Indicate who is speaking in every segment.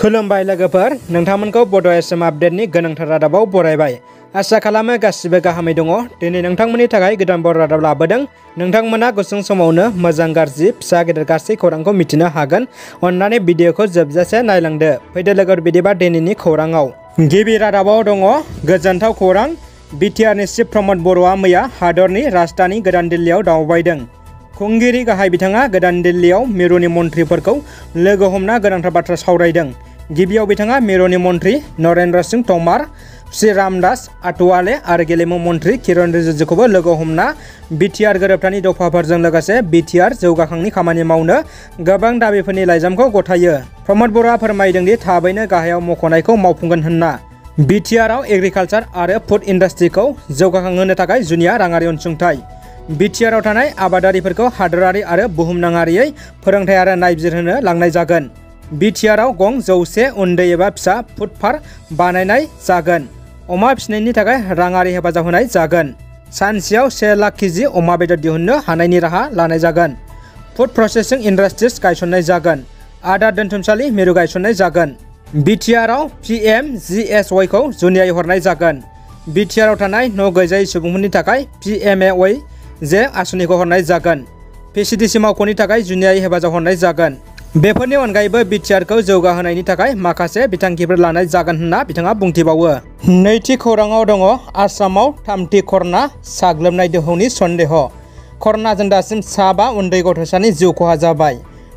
Speaker 1: खुलुमबाय लोगोफोर, नोंथांमोनखौ बड' एसएम आपडेटनि गोनांथार रादाबाव बरायबाय। आसा खालामो गासिबो गाहामै दङ। दिनै नोंथांमोननि थाखाय गोदान बर' रादाब लाबोदों। नोंथांमोना गुसुं समावनो मोजां गाज्रि फिसा गेदेर गासै खौरांखौ मिथिनो हागोन। अन्नानै भिडिअखौ जोबजासे नायलांदो। फैदो लोगोफोर, बिदिबा दिनैनि खौराङाव गिबि रादाबाव दङ गोजोनथाव खौरां। बिटिआरनि चिफ प्रमद बर'आ मैया हादरनि राजधानी गोदान दिल्लीयाव दावबायदों। खुंगिरि गाहाय बिथाङा गोदान दिल्लीयाव मिरुनि मन्थ्रिफोरखौ लोगो हमना गोनांथार बाथ्रा सावरायदों। गिबियाव बिथाङा मिरुनि मन्थ्रि नरेन्द्र सिंह तोमार, श्री रामदास आठवाले आरो गेलेमु मन्थ्रि किरण रिजिजुखौबो लोगो हमना बिटिआर गोरोबथानि दफाफोरजों लोगोसे बिटिआर जौगाखांनि खामानि मावनो गोबां दाबिफोरनि लाइजामखौ गथायो। प्रमद बर'आ फोरमायदों दि थाबैनो गाहायाव मख'नायखौ मावफुंगोन होनना। बिटिआरआव एग्रिकालचार आरो फुड इन्डास्ट्रिखौ जौगाखांहोनो थाखाय जुनिया राङारि अनसुंथाइ। बिटिआरआव थानाय आबादारिफोरखौ हादोरारि आरो बुहुमनाङारियै फोरोंथाय आरो नायबिजिरहोनो लांनाय जागोन। बिटिआरआव गं 100 उन्दै एबा फिसा फुड पार्क बानायनाय जागोन। अमा फिसिनायनि थाखाय राङारि हेफाजाब होनाय जागोन। सानसेयाव 1 लाख केजि अमा बेदर दिहुननो हानायनि राहा लानाय जागोन। फुड प्रसेसिं इन्डास्ट्रिज गायसननाय जागोन। आदार दोनथुमसालि मिरु गायसननाय जागोन। बिटिआरआव पिएमजिएसवाइखौ जुनियायै हरनाय जागोन। बिटिआरआव थानाय न' गैजायै सुबुंफोरनि थाखाय पिएमएवाइ जे आसुनिखौ हरनाय जागोन। पिसिडिसि मावख'नि थाखाय जुनियायै हेफाजाब हरनाय जागोन। बेफोरनि अनगायैबो बिटिआरखौ जौगाहोनायनि थाखाय माखासे बिथांखिफोर लानाय जागोन होनना बिथाङा बुंथिबावो। नैथि खौराङाव दङ आसामाव थामथि कर'ना साग्लोबनाय दोहौनि सन्देह। कर'नाजों दासिम 7 उन्दै गथ'सानि जिउ खहा जाबाय।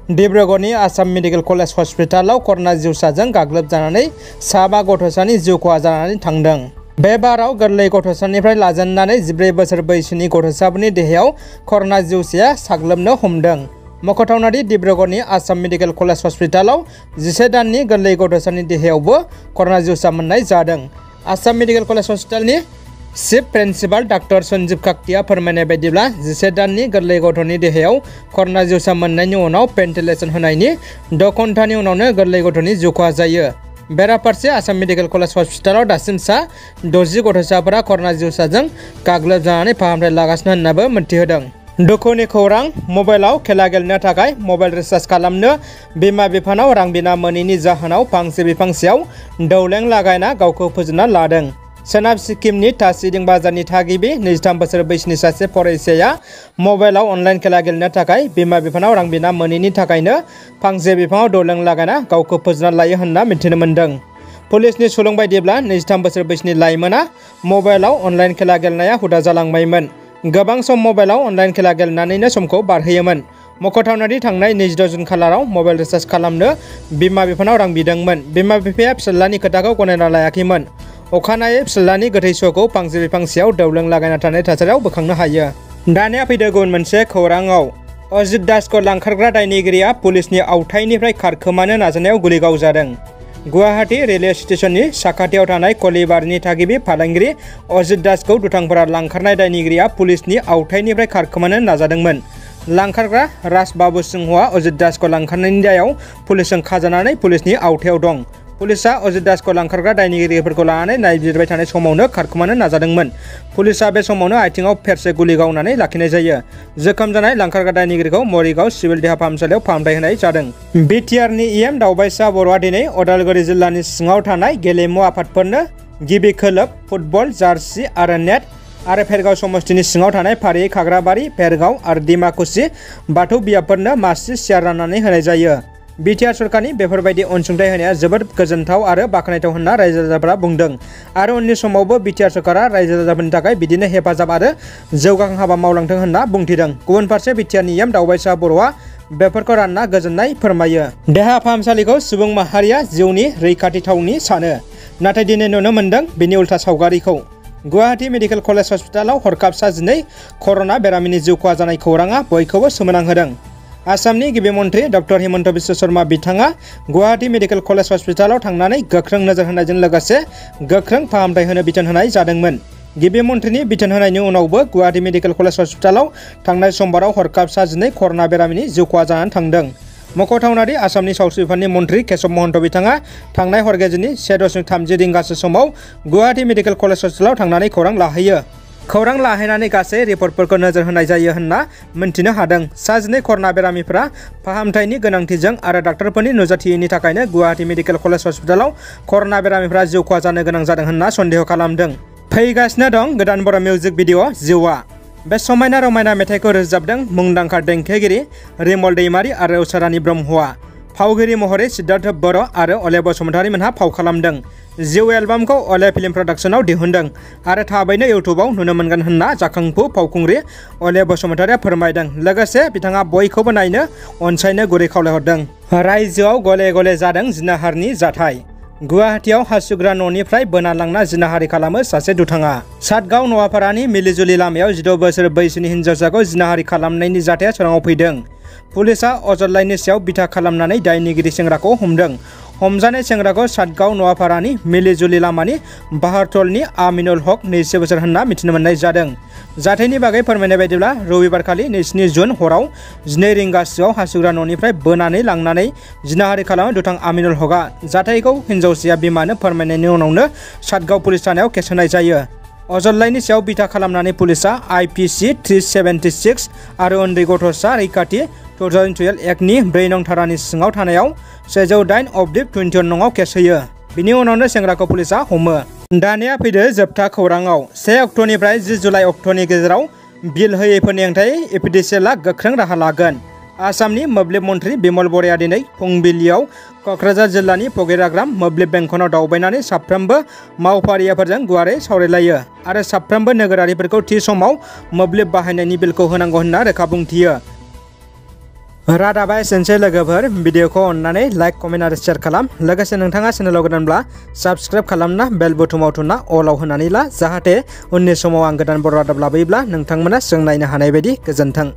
Speaker 1: डिब्रुगड़नि आसाम मेडिकेल कलेज हस्पिटालाव कर'ना जिउसाजों गाग्लोबजानानै 7 गथ'सानि जिउ खहा जानानै थांदों। बे बाराव गोरलै गथ'सानिफ्राय लाजेननानै 14 बोसोर बैसोनि गथ'साफोरनि देहायाव कर'ना जिउसाया साग्लोबनो हमदों। मख'थावनादि डिब्रुगड़नि आसाम मेडिकेल कलेज हस्पिटालाव 11 दाननि गोरलै गथ'सानि देहायावबो कर'ना जिउसा मोननाय जादों। आसाम मेडिकेल कलेज हस्पिटालनि चिफ प्रिन्सिपाल डाक्टर सन्जीब काकतिया फोरमायनाय बायदिब्ला 11 दाननि गोरलै गथ'नि देहायाव कर'ना जिउसा मोननायनि उनाव भेन्टिलेसन होनायनि 6 घन्टानि उनावनो गोरलै गथ'नि जिउ खहा जायो। बेराफारसे आसाम मेडिकेल कलेज हस्पिटालाव दासिम 60 गथ'साफोरा कर'ना जिउसाजों गाग्लोबजानानै फाहामथाय लागासिनो होननाबो मिथिहोदों। दुखुनि खौरां, मबाइलाव खेला गेलेनो थाखाय मबाइल रिचार्ज खालामनो बिमा बिफानाव रां बिना मोनैनि जाहोनाव फांसे बिफांसेयाव दौलें लागायना गावखौ फोजोबना लादों। सोनाब सिक्किमनि तासिदिं बाजारनि थागिबि 23 बोसोर बैसोनि सासे फरायसाया मबाइलाव अनलाइन खेला गेलेनो थाखाय बिमा बिफानाव रां बिना मोनैनि थाखायनो फांसे बिफाङाव दौलें लागायना गावखौ फोजोबना लायो होनना मिथिनो मोन्दों। पुलिसनि सुलुं बायदिब्ला 23 बोसोर बैसोनि लाइमोना मबाइलाव अनलाइन खेला गेलेनाया हुदा जालांबायमोन। गोबां सम मबाइलाव अनलाइन खेला गेलेनानैनो समखौ बारहोयोमोन। मख'थावनादि थांनाय 22 जुन खालाराव मबाइल रिचार्ज खालामनो बिमा बिफानाव रां बिदोंमोन। बिमा बिफाया फिसाज्लानि खोथाखौ गनायना लायाखैमोन। अखानायै फिसाज्लानि गोथै सह'खौ फांसे बिफांसेयाव दौलें लागायना थानाय थासारियाव बोखांनो हायो। दानिया फैदो गुबुन मोनसे खौराङाव। अजित दासखौ लांखारग्रा दायनिगिरिया पुलिसनि आवथायनिफ्राय खारखोमानो नाजानायाव गुलि गावजादों। गुवाहाटी रेलवे स्टेशननि साखाथियाव थानाय कलिबारनि थागिबि फालांगिरि अजित दासखौ दुथांफोरा लांखारनाय दायनिगिरिया पुलिसनि आवथायनिफ्राय खारखोमानो नाजादोंमोन। लांखारग्रा राज बाबू सिंहआ अजित दासखौ लांखारनायनि दायाव पुलिसजों खाजानानै पुलिसनि आवथायाव दं। पुलिसआ अजित दासखौ लांखारग्रा दायनिगिरिफोरखौ लानानै नायबिजिरबाय थानाय समावनो खारखोमानो नाजादोंमोन। पुलिसआ बे समावनो आथिङाव फेरसे गुलि गावनानै लाखिनाय जायो। जोखोम जानाय लांखारग्रा दायनिगिरिखौ मरिगाव सिभिल देहा फाहामसालियाव फाहामथाय होनाय जादों। बिटिआरनि इएम दावबायसा बर'आ दिनै उदालगुरि जिल्लानि सिङाव थानाय गेलेमु आफादफोरनो गिबि खोलोब फुटबल जार्सि आरो नेट आरो भेरगाव समस्तिनि सिङाव थानाय फारियै खाग्राबारि, भेरगाव आरो डिमाकुसि बाथौ बियाबफोरनो मासि सियार राननानै होनाय जायो। बिटिआर सरकारनि बेफोरबायदि अनसुंथाइ होनाया जोबोद गोजोनथाव आरो बाख्नायथाव होनना रायजो राजाफोरा बुंदों आरो उननि समावबो बिटिआर सरकारा रायजो राजाफोरनि थाखाय बिदिनो हेफाजाब आरो जौगाखां हाबा मावलांथों होनना बुंथिदों। गुबुन फारसे बिटिआरनि इएम दावबायसा बर'आ बेफोरखौ रानना गोजोननाय फोरमायो। देहा फाहामसालिखौ सुबुं माहारिया जिउनि रैखाथि थावनि सानो, नाथाय दिनै नुनो मोन्दों बिनि उल्था सावगारिखौ। गुवाहाटी मेडिकेल कलेज हस्पिटालाव हरखाब 12 कर'ना बेरामिनि जिउ खहा जानाय खौराङा बयखौबो सोमोनांहोदों। आसामनि गिबि मन्थ्रि डक्टर हिमन्त बिश्व शर्मा बिथाङा गुवाहाटी मेडिकेल कलेज हस्पिटालाव थांनानै गोख्रों नोजोर होनायजों लोगोसे गोख्रों फाहामथाय होनो बिथोन होनाय जादोंमोन। गिबि मन्थ्रिनि बिथोन होनायनि उनावबो गुवाहाटी मेडिकेल कलेज हस्पिटालाव थांनाय समबाराव हरखाब 12 कर'ना बेरामिनि जिउ खहा जानानै थांदों। मख'थावनादि आसामनि सावस्रि बिफाननि मन्थ्रि केशव महन्त बिथाङा थांनाय हर गेजेरनि 1:30 रिंगासो समाव गुवाहाटी मेडिकेल कलेज हस्पिटालाव थांनानै खौरां लाहैयो। खौरां लाहैनानै गासै रिपर्टफोरखौ नोजोर होनाय जायो होनना मिन्थिनो हादों। सा 2 कर'ना बेरामिफोरा फाहामथायनि गोनांथिजों आरो डाक्टारफोरनि नुजाथियैनि थाखायनो गुवाहाटी मेडिकेल कलेज हस्पिटालाव कर'ना बेरामिफोरा जिउ खहा जानो गोनां जादों होनना सन्देह खालामदों। फैगासिनो दं गोदान बर' मिउजिक भिडिअ' जिउआ। बे समायना रमायना मेथाइखौ रोजाबदों मुंदांखा देंखोगिरि रिमल दैमारी आरो उषारानी ब्रह्मआ। फावगिरि महरै सिद्धार्थ बर' आरो अले बसुमतारी मोनहा फाव खालामदों। जिउ एलबामखौ अले फिल्म प्रडाक्शनाव दिहुनदों आरो थाबैनो इउट्युबाव नुनो मोनगोन होनना जाखांफु फावखुंग्रि अले बसुमतारीया फोरमायदों। लोगोसे बिथाङा बयखौबो नायनो अनसायनो गुरै खावलायहरदों। रायजोआव गले गले जादों जिनाहारनि जाथाय। गुवाहाटीआव हासुग्रा न'निफ्राय बोना लांना जिनाहारि खालामो सासे दुथाङा। सातगाव नवापारानि मिलिजुलि लामायाव 16 बोसोर बैसोनि हिन्जावसाखौ जिनाहारि खालामनायनि जाथाया सोराङाव फैदों। पुलिसआ अजदलाइनि सायाव बिथा खालामनानै दायनिगिरि सेंग्राखौ हमदों। हमजानाय सेंग्राखौ सातगाव नवापारानि मिलिजुलि लामानि बाहारटलनि आमिनुल हक 20 बोसोर होनना मिथिनो मोननाय जादों। जाथायनि बागै फोरमायनाय बायदिब्ला रबिबारखालि 27 जुन हराव 12 रिंगासोआव हासुग्रा न'निफ्राय बोनानै लांनानै जिनाहारि खालामो दुथां आमिनुल हकआ। जाथायखौ हिन्जावसाया बिमानो फोरमायनायनि उनावनो सातगाव पुलिस थानायाव केस होनाय जायो। अजदलाइनि सायाव बिथा खालामनानै पुलिसआ IPC 376 आरो उन्दै गथ'सा रैखाथि 2012 एक्टनि 4 नं धारानि सिङाव थानायाव 108/21 नङाव केस होयो। बिनि उनावनो सेंग्राखौ पुलिसआ हमो। दानिया फैदो जोबथा खौराङाव। 1 अक्ट'निफ्राय 10 जुलाइ अक्ट'नि गेजेराव बिल होयैफोरनि हेंथायै EPDCL आ गोख्रों राहा लागोन। आसामनि मोब्लिब मन्थ्रि बिमल बर'आ दिनै फुंबिलियाव क'क्राझार जिल्लानि फगिराग्राम मोब्लिब बेंखनाव दावबायनानै साफ्रोमबो मावफारियाफोरजों गुवारै सावरायलायो आरो साफ्रोमबो नोगोरारिफोरखौ थि समाव मोब्लिब बाहायनायनि बिलखौ होनांगौ होनना रोखा बुंथियो। रादाबा एसेनोसै लोगोफोर। भिडिअखौ अननानै लाइक, कमेन्ट आरो शेयार खालाम। लोगोसे नोंथाङा चेनेलाव गोदानब्ला साबस्क्राइब खालामना बेल बुथुमाव थुना अलाव होनानै ला, जाहाथे उननि समाव आं गोदान बर' रादाब लाबोयोब्ला नोंथांमोना जों नायनो हानाय बायदि। गोजोन्थों।